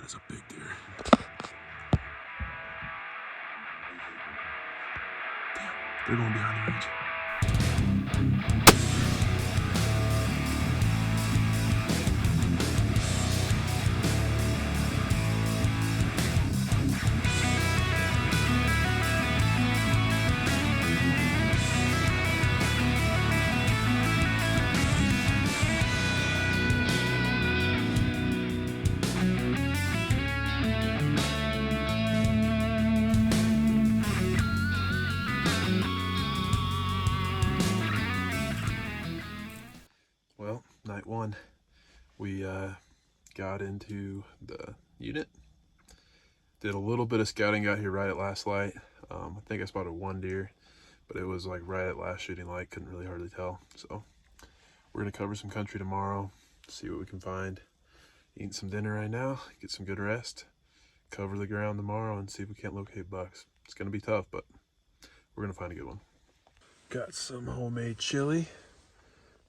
That is a big deer. Damn, they're going behind the ridge. Well, night one, we got into the unit, did a little bit of scouting, got here right at last light. I think I spotted one deer, but it was like right at last shooting light, couldn't really hardly tell. So we're gonna cover some country tomorrow, see what we can find, eating some dinner right now, get some good rest, cover the ground tomorrow and see if we can't locate bucks. It's gonna be tough, but we're gonna find a good one. Got some homemade chili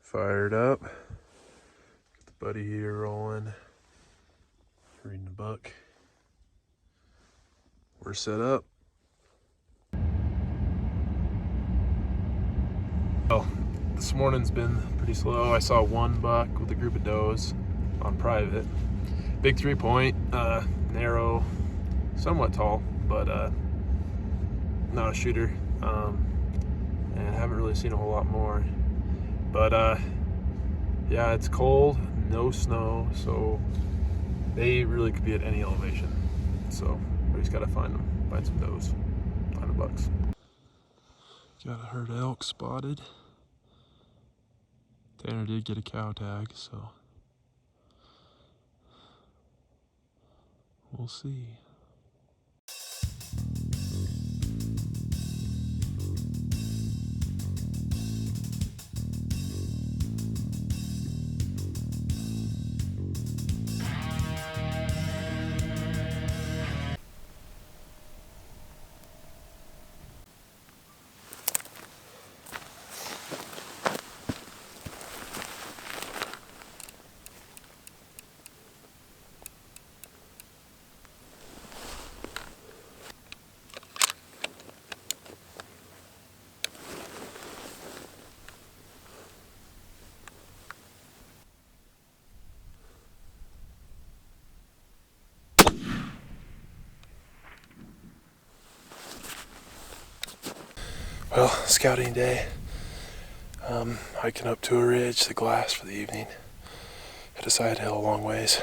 fired up. Got the buddy here rolling, reading the book. We're set up. Well, this morning's been pretty slow. I saw one buck with a group of does on private. Big 3-point, narrow, somewhat tall, but not a shooter. And haven't really seen a whole lot more. But yeah, it's cold, no snow, so they really could be at any elevation. So we just gotta find them, find some does, find the bucks. Got a herd of elk spotted. Tanner did get a cow tag, so we'll see. Well, scouting day. Hiking up to a ridge, the glass for the evening. Had a side hill a long ways,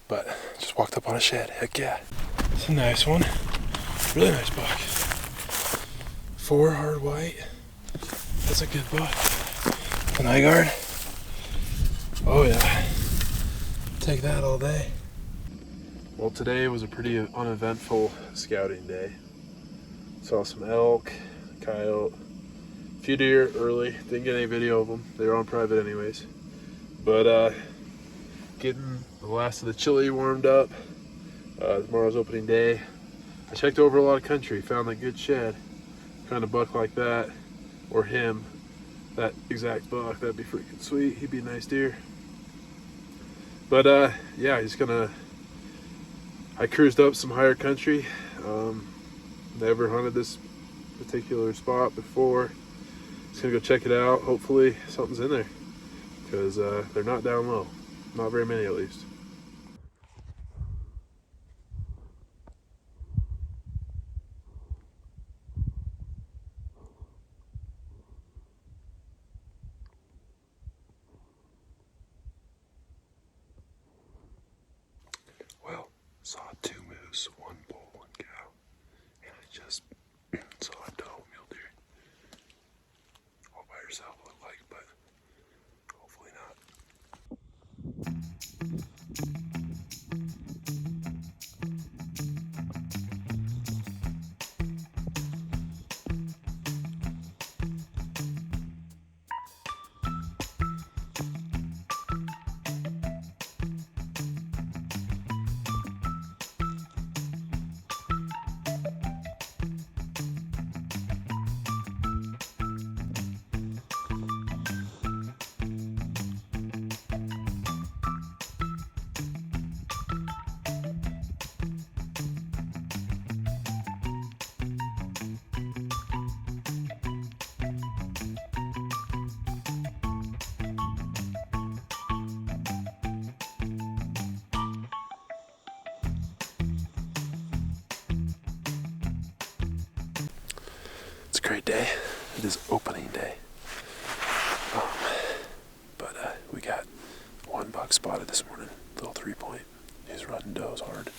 but just walked up on a shed. Heck yeah. It's a nice one. Really nice buck. 4 hard white. That's a good buck. An eye guard. Oh yeah. Take that all day. Well, today was a pretty uneventful scouting day. Saw some elk, coyote, a few deer early. Didn't get any video of them. They were on private anyways. But getting the last of the chili warmed up. Tomorrow's opening day. I checked over a lot of country, found a good shed. Found a buck like that, or him, that exact buck. That'd be freaking sweet. He'd be a nice deer. But yeah, I cruised up some higher country. Never hunted this particular spot before. Just gonna go check it out. Hopefully something's in there, because they're not down low. Not very many, at least. Well, saw 2 moose, 1 bull, 1 cow, and I just saw a doe mule deer. All by herself, looked like, but hopefully not. great day. It is opening day. But we got one buck spotted this morning, little 3-point. He's running does hard.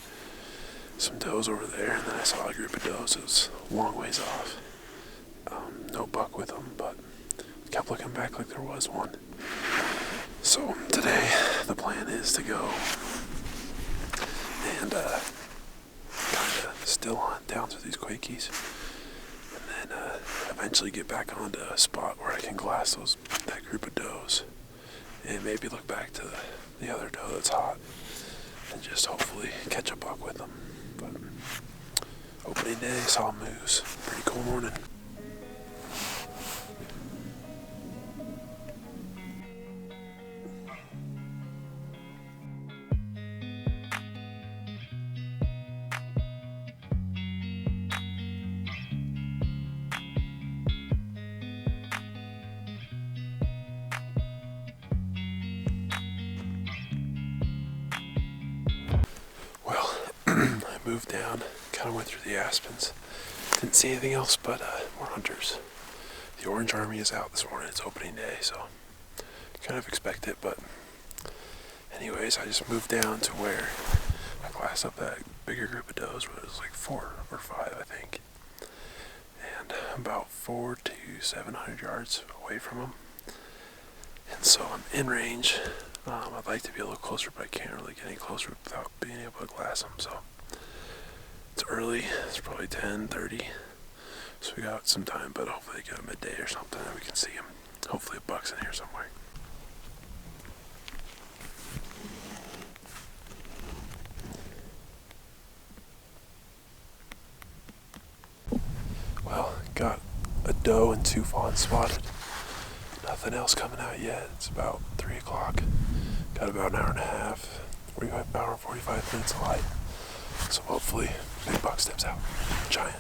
Some does over there, and then I saw a group of does. It was a long ways off. No buck with them, but kept looking back like there was one. So today the plan is to go and kind of still hunt down through these quakies, and then eventually get back onto a spot where I can glass that group of does, and maybe look back to the other doe that's hot, and just hopefully catch a buck with them. But opening day, saw moose. Pretty cool morning. Well, I moved down, kind of went through the aspens. Didn't see anything else but more hunters. The Orange Army is out this morning. It's opening day, so kind of expect it. But anyways, I just moved down to where I glassed up that bigger group of does, where it was like 4 or 5, I think. And about 400 to 700 yards away from them. And so I'm in range. I'd like to be a little closer, but I can't really get any closer without being able to glass them. So it's early. It's probably 10:30. So we got some time, but hopefully get a midday or something and we can see them. Hopefully a buck's in here somewhere. Well, got a doe and 2 fawns spotted. Nothing else coming out yet. It's about 3 o'clock. Got about an hour and a half, 45 hour and 45 minutes of light. So hopefully, big buck steps out. Giant.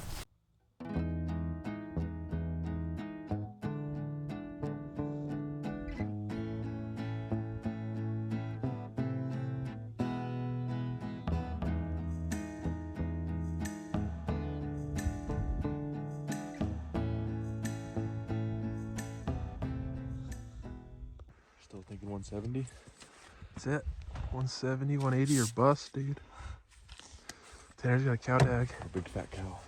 Still thinking 170? That's it. 170, 180 or bust, dude. Tanner's got a cow tag. A big fat cow.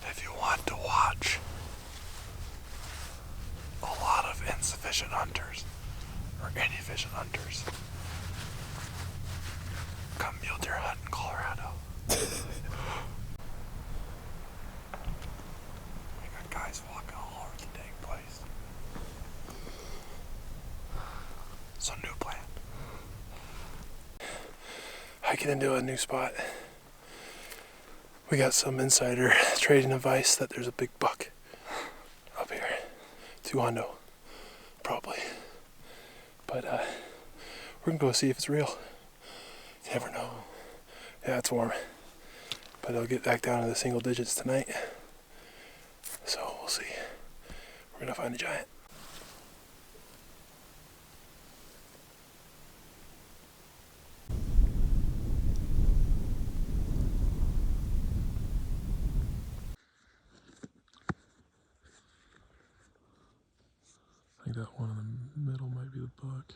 If you want to watch a lot of insufficient hunters or inefficient hunters, come mule deer hunt in Colorado. We got guys walking all over the dang place. So new plan. Hiking into a new spot. We got some insider trading advice that there's a big buck up here. 2 hondo, probably. But we're gonna go see if it's real. You never know. Yeah, it's warm. But I'll get back down to the single digits tonight. So we'll see. We're gonna find a giant. I think that one in the middle might be the buck.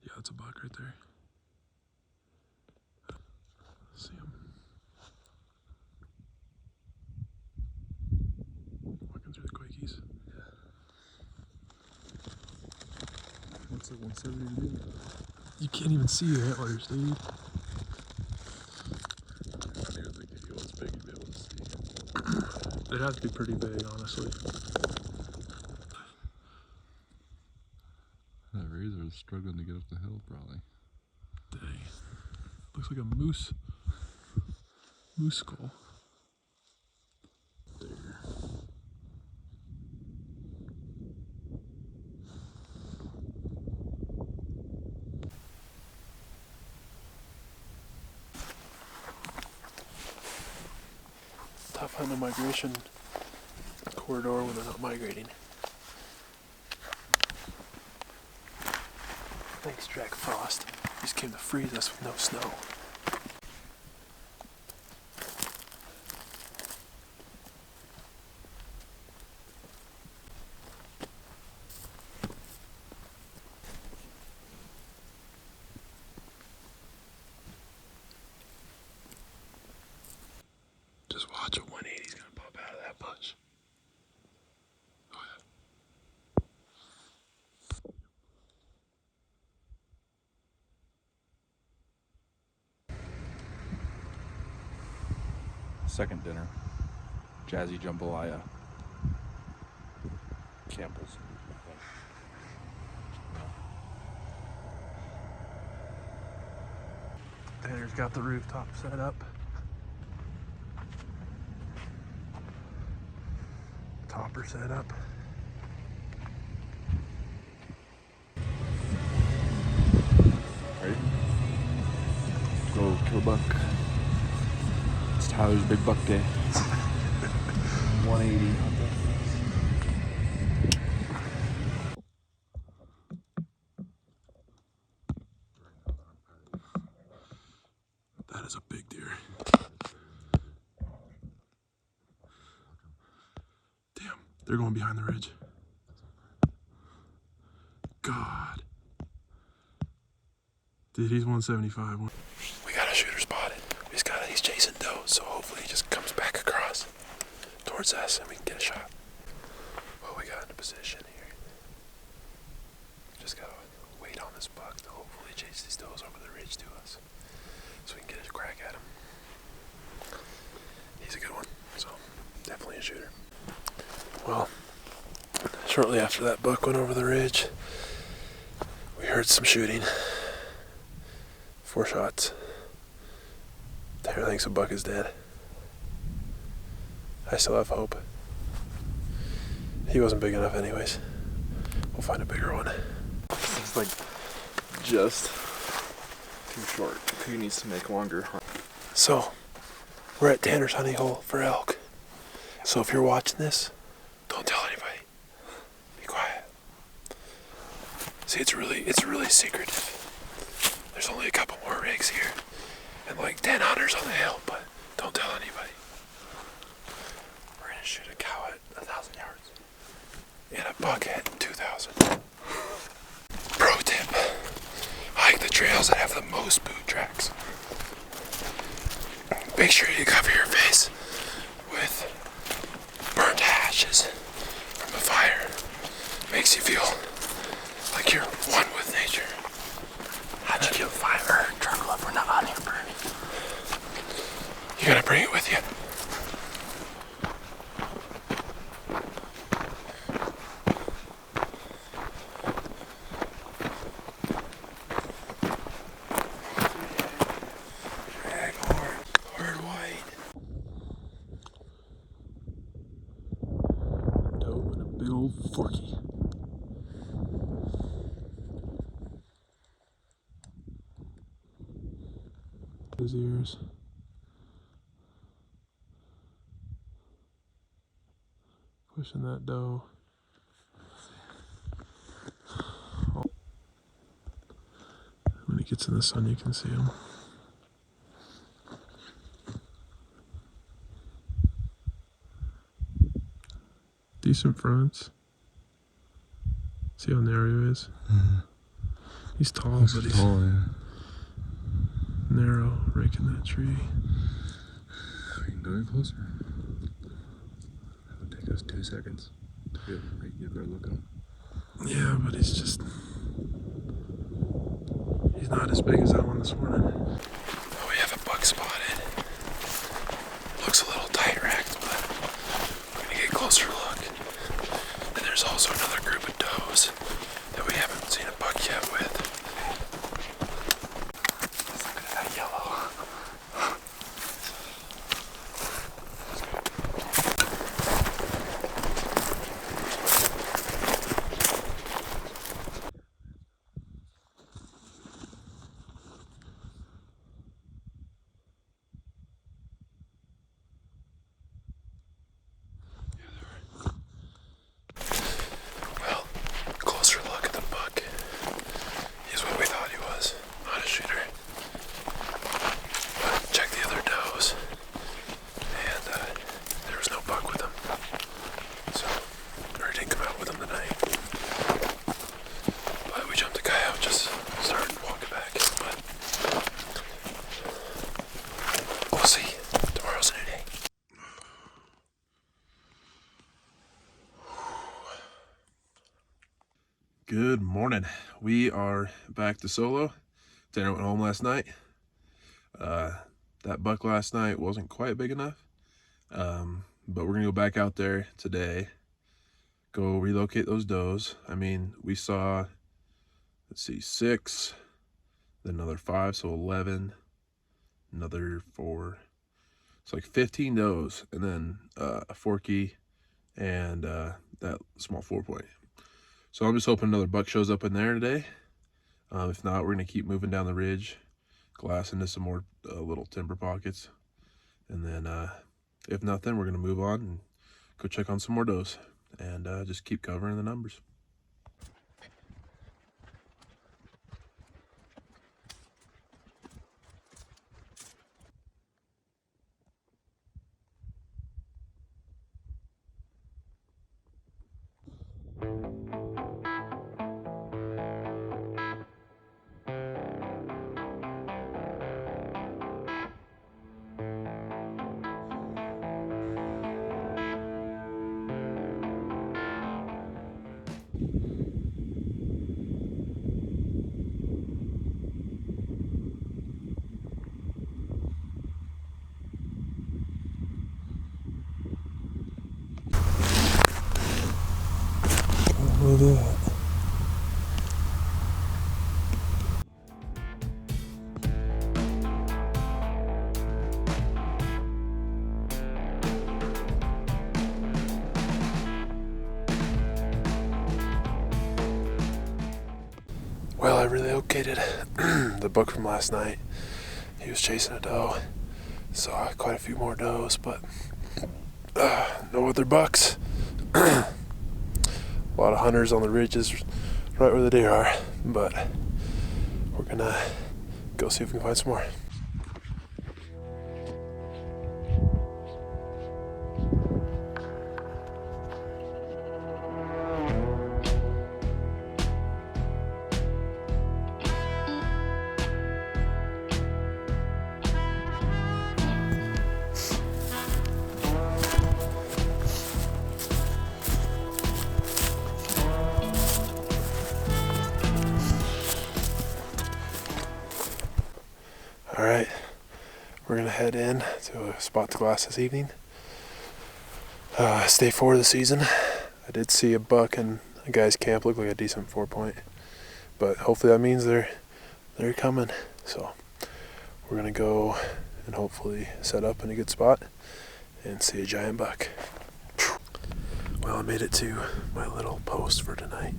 Yeah, that's a buck right there. See him. Walking through the quakies. What's like 170 to do? You can't even see your antlers, dude. I don't even think if he was big, you'd be able to see. It has to be pretty big, honestly. That razor is struggling to get up the hill, probably. Dang. Looks like a moose. Moose skull. There. Tough on the migration corridor when they're not migrating. Thanks, Jack Frost. He just came to freeze us with no snow. Just watch a 180 is gonna pop out of that bush. Oh yeah. Second dinner. Jazzy jambalaya. Campbell's. Tanner's got the rooftop set up. Topper set up. Ready? Go kill a buck. It's Tyler's big buck day. 180. That is a big deer. Damn, they're going behind the ridge. God. Dude, he's 175. We got a shooter spotted. He's chasing doe, so hopefully he just comes back across towards us and we can get a shot. Well, we got into position here. Just gotta wait on this buck to hopefully chase these does over the ridge to us so we can get a crack at him. He's a good one, so definitely a shooter. Well, shortly after that buck went over the ridge, we heard some shooting. 4 shots. Tanner thinks a buck is dead. I still have hope. He wasn't big enough anyways. We'll find a bigger one. It's like just too short. He needs to make longer. So, we're at Tanner's honey hole for elk. So if you're watching this, don't tell anybody. Be quiet. See, it's really secretive. There's only a couple more rigs here and like 10 hunters on the hill, but don't tell anybody. We're gonna shoot a cow at 1,000 yards and a buck at 2,000. Pro tip: hike the trails that have the most boot tracks. Make sure you cover your face with burnt ashes from a fire. Makes you feel like you're one with nature. How'd you get fire or charcoal if we're not on here burning? You gotta bring it with you. Drag hard white. Doe and a big old forky. His ears. Pushing that doe. When he gets in the sun, you can see him. Decent fronts. See how narrow he is? Mm-hmm. He's tall, but he's tall, yeah. Narrow, raking that tree. We can go in closer. It would take us 2 seconds to get a good look at him. Yeah, but he's not as big as that one this morning. Oh, we have a buck spotted. Looks a little tight racked, but we're gonna get a closer look. And there's also another group of does that we haven't seen a buck yet with. Let's look at that yellow. Good morning. We are back to solo. Tanner went home last night. That buck last night wasn't quite big enough, but we're gonna go back out there today, go relocate those does. I mean, we saw, let's see, 6, then another 5, so 11, another 4. It's like 15 does, and then a forky and that small 4-point. So I'm just hoping another buck shows up in there today. If not, we're gonna keep moving down the ridge, glass into some more little timber pockets, and then if nothing, we're gonna move on and go check on some more does and just keep covering the numbers. Look at that. Well, I relocated the buck from last night. He was chasing a doe. Saw quite a few more does, but no other bucks. A lot of hunters on the ridges right where the deer are, but we're gonna go see if we can find some more. All right, we're gonna head in to a spot to glass this evening. Stay 4 of the season. I did see a buck in a guy's camp, look like a decent 4-point, but hopefully that means they're coming. So we're gonna go and hopefully set up in a good spot and see a giant buck. Well, I made it to my little post for tonight.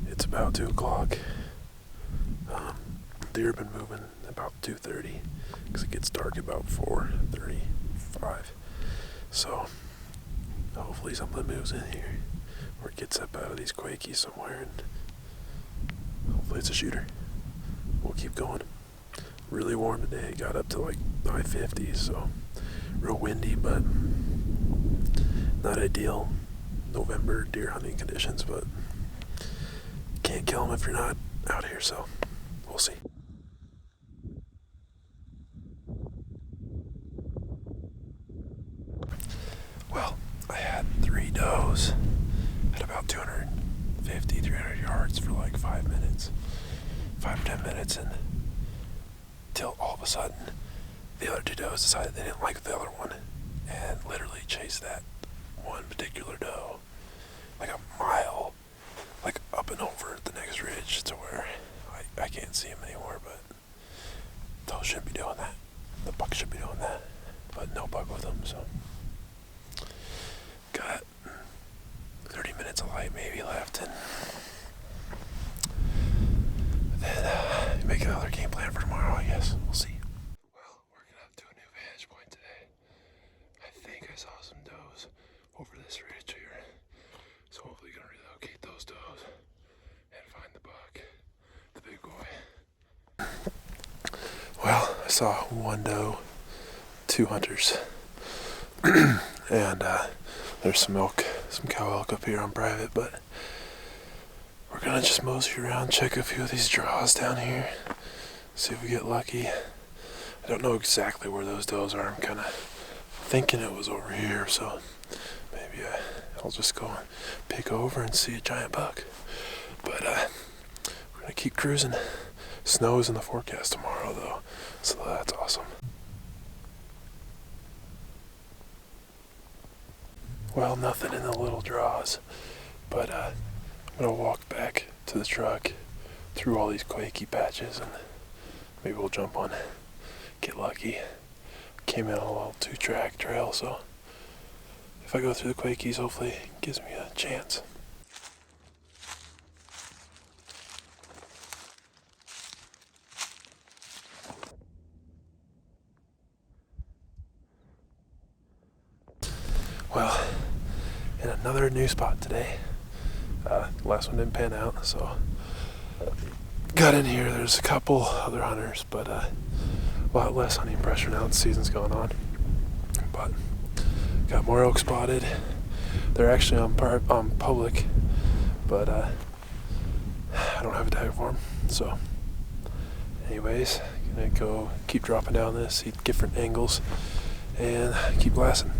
It's about 2 o'clock. Deer have been moving about 2:30 because it gets dark about 4:35. So hopefully something moves in here or gets up out of these quakies somewhere, and hopefully it's a shooter. We'll keep going. Really warm today. It got up to like high 50s, so real windy, but not ideal November deer hunting conditions, but can't kill them if you're not out here, so we'll see. Well, I had 3 does at about 250, 300 yards for like 5 minutes, 5 or 10 minutes, and till all of a sudden the other 2 does decided they didn't like the other one and literally chased that one particular doe like a mile, like up and over the next ridge to where I can't see him anymore, but those shouldn't be doing that. The buck should be doing that, but no buck with them, so got 30 minutes of light maybe left, and then make another game plan for tomorrow, I guess. We'll see. Well, we're gonna have to a new vantage point today. I think I saw some does over this ridge here, so hopefully gonna relocate those does and find the buck, the big boy. Well, I saw 1 doe, 2 hunters, and there's some cow elk up here on private, but we're gonna just mosey around, check a few of these draws down here, see if we get lucky. I don't know exactly where those does are. I'm kind of thinking it was over here, so maybe I'll just go and pick over and see a giant buck. But we're gonna keep cruising. Snow is in the forecast tomorrow though, so that's awesome. Well, nothing in the little draws, but I'm gonna walk back to the truck through all these quakey patches and maybe we'll jump on, get lucky. Came in on a little 2-track trail, so if I go through the quakies, hopefully it gives me a chance. Well, in another new spot today. Last one didn't pan out, so got in here. There's a couple other hunters, but a lot less hunting pressure now that the season's going on. But got more elk spotted. They're actually on public, but I don't have a tag for them. So, anyways, gonna go keep dropping down this, see different angles, and keep blasting.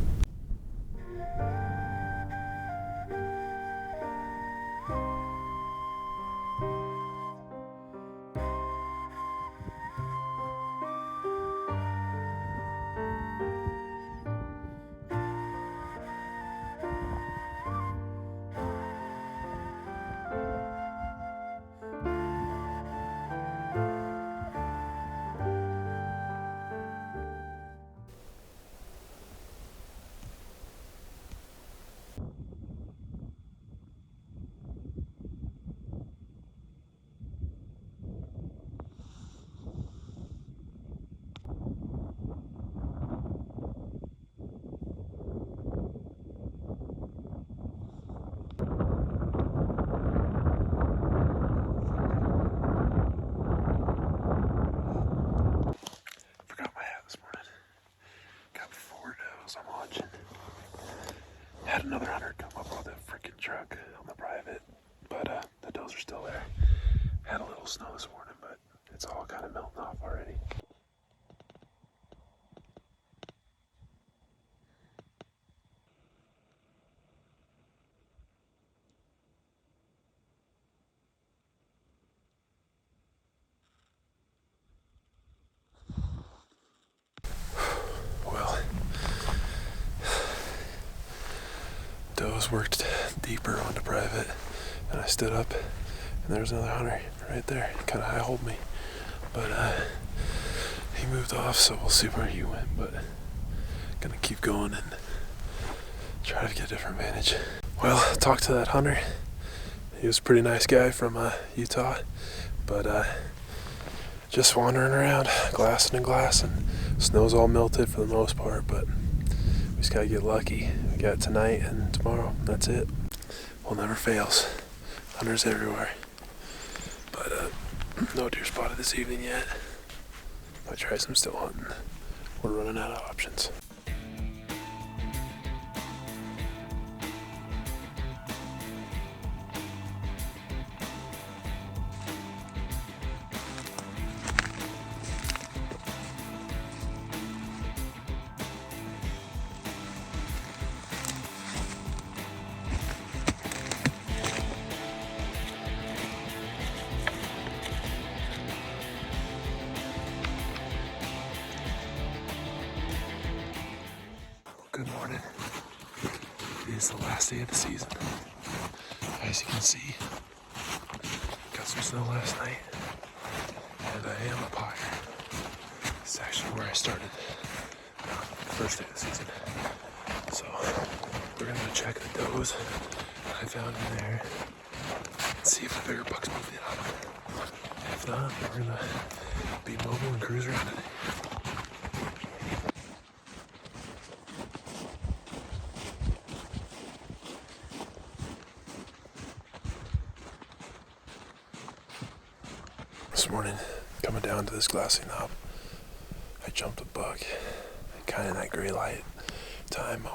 I'm watching. Had another hunter come up with a freaking truck on the private, but the does are still there. Had a little snow this morning, but it's all kind of melting off already. Well, does worked deeper onto private, and I stood up, and there's another hunter right there. He kind of high-holed me, but he moved off, so we'll see where he went. But gonna keep going and try to get a different vantage. Well, talked to that hunter. He was a pretty nice guy from Utah, but just wandering around, glassing and glassing. Snow's all melted for the most part, but we just gotta get lucky. We got tonight and tomorrow. That's it. Well, never fails. Hunters everywhere. But no deer spotted this evening yet. Might try some still hunting. We're running out of options. Good morning. It is the last day of the season. As you can see, got some snow last night, and I am up higher. This is actually where I started the first day of the season. So we're gonna go check the does that I found in there and see if the bigger bucks moved in on them. If not, we're gonna be mobile and cruise around today. This morning, coming down to this glassy knob, I jumped a buck, kind of in that gray light time,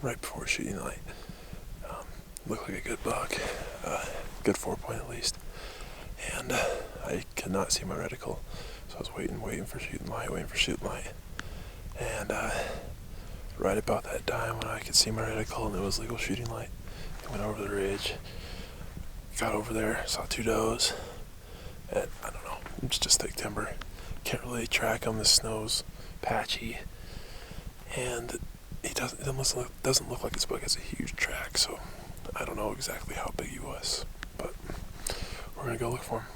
right before shooting light. Looked like a good buck, good 4-point at least, and I could not see my reticle, so I was waiting for shooting light, and right about that time when I could see my reticle and it was legal shooting light, I went over the ridge, got over there, saw 2 does. And I don't know, it's just thick timber. Can't really track them. The snow's patchy, and it almost doesn't look like this buck has a huge track. So I don't know exactly how big he was, but we're gonna go look for him.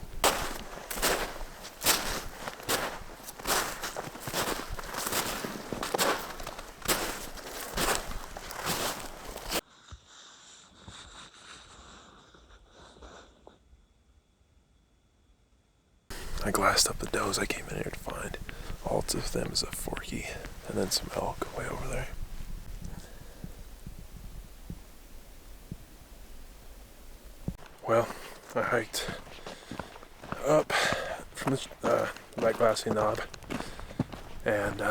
I glassed up the does I came in here to find. All of them is a forky, and then some elk way over there. Well, I hiked up from the Black Glassy Knob and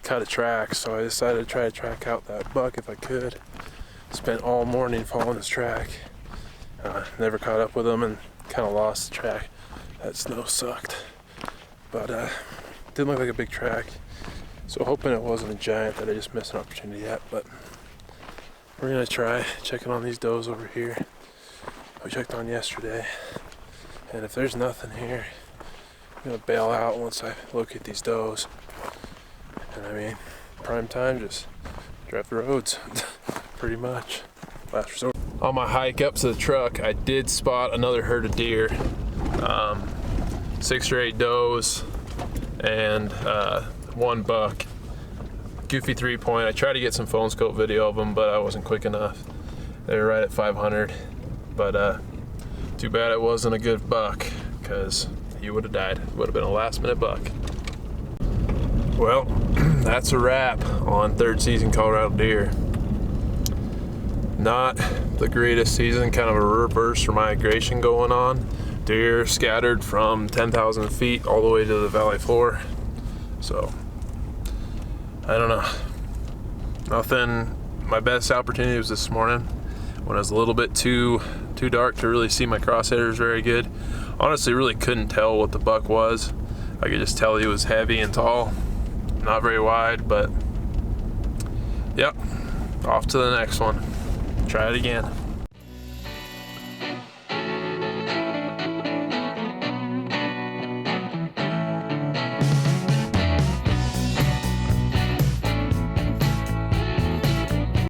cut a track, so I decided to try to track out that buck if I could. Spent all morning following his track. Never caught up with him and kind of lost the track. That snow sucked, but didn't look like a big track, so hoping it wasn't a giant that I just missed an opportunity at. But we're gonna try checking on these does over here we checked on yesterday, and if there's nothing here, I'm gonna bail out once I locate these does. And I mean, prime time, just drive the roads pretty much. Last resort. On my hike up to the truck, I did spot another herd of deer. 6 or 8 does and 1 buck. Goofy 3-point. I tried to get some phone scope video of them, but I wasn't quick enough. They were right at 500, but too bad it wasn't a good buck, because he would have died. It would have been a last-minute buck. Well, that's a wrap on 3rd season Colorado deer. Not the greatest season, kind of a reverse migration going on. Deer scattered from 10,000 feet all the way to the valley floor. So, I don't know. Nothing. My best opportunity was this morning when it was a little bit too dark to really see my crosshairs very good. Honestly, really couldn't tell what the buck was. I could just tell he was heavy and tall, not very wide, but yep, off to the next one. Try it again.